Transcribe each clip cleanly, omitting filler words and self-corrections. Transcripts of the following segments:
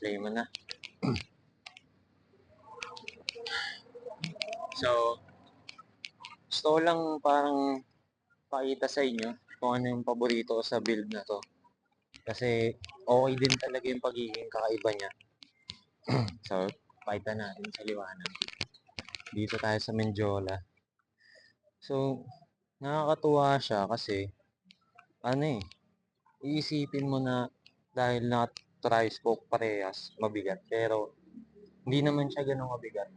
Play mo na. So, gusto ko lang parang pakita sa inyo kung ano yung paborito ko sa build na to. Kasi okay din talaga yung pagiging kakaiba niya. So, pakita natin sa liwanag. Dito tayo sa Menjola. So, nakakatuwa siya kasi ano iisipin mo na dahil naka-tri-spoke parehas, mabigat. Pero, hindi naman siya ganun mabigat.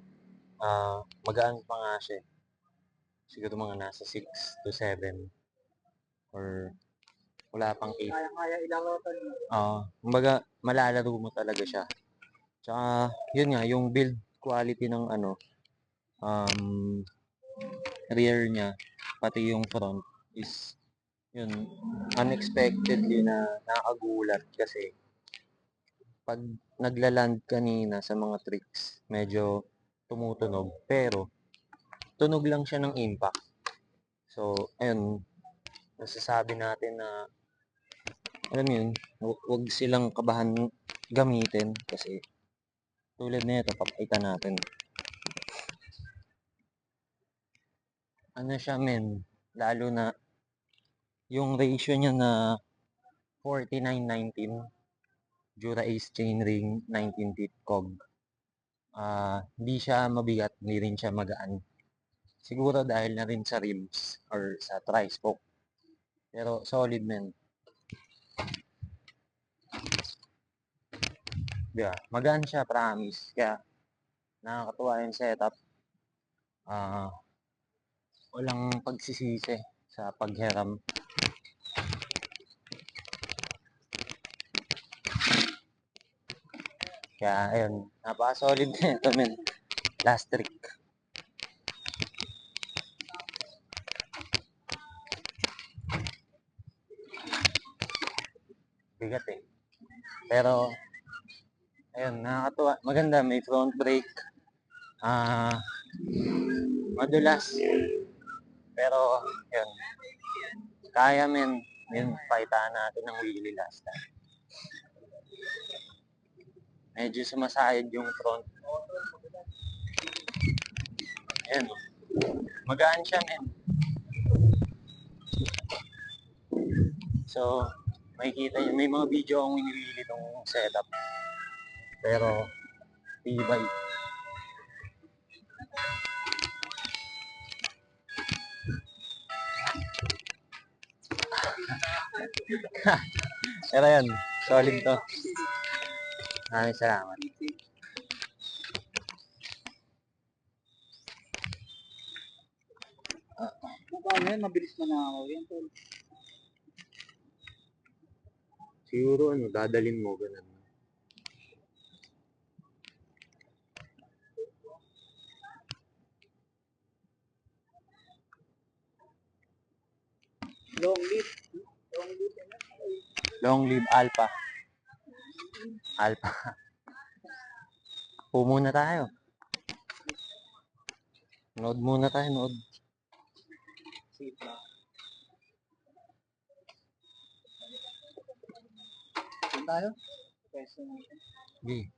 Magaan pa nga siya. Siguro mga nasa 6 to 7 or wala pang 8. Kaya ilarotan mo. Kumbaga malalaro mo talaga siya. Tsaka yun nga, yung build quality ng um, rear niya, pati yung front is yun, unexpectedly na nakagulat kasi pag naglaland kanina sa mga tricks, medyo tumutunog. Pero tunog lang siya ng impact. So, ayun, nasasabi natin na alam mo yun, huwag silang kabahan gamitin kasi tulad nito, papakita natin. Ano siya men, lalo na yung ratio niya na 49-19, Dura Ace Chainring 19 teeth cog. Hindi siya mabigat, hindi rin siya magaan. Siguro dahil na rin sa rims or sa tri-spoke. Pero solid men. Diba? Magaan siya, promise. Kaya nakakatuwa yung setup. Walang pagsisisi sa paghiram. Kaya ayun, napaka-solid na ito men. Last trick. Bigat eh. Pero ayun, nakakatuwa. Maganda, may front brake. Madulas. Pero yun, kaya men. Yun, paitaan natin ng wheelie last time. Medyo sumasayad yung front. Ayun, magaan siya men. So, makikita nyo, may mga video akong winili itong setup. Pero, tibay. Pero yan, solid to. Maraming salamat. Paano yan? Mabilis manakaw yan. Siguro dadalin mo ganun. Long lead. Long lead. Long live Alpha. Alpha. Muna tayo. Nood muna tayo, nood. Safe na. Saan tayo? Pwesto natin. Okay.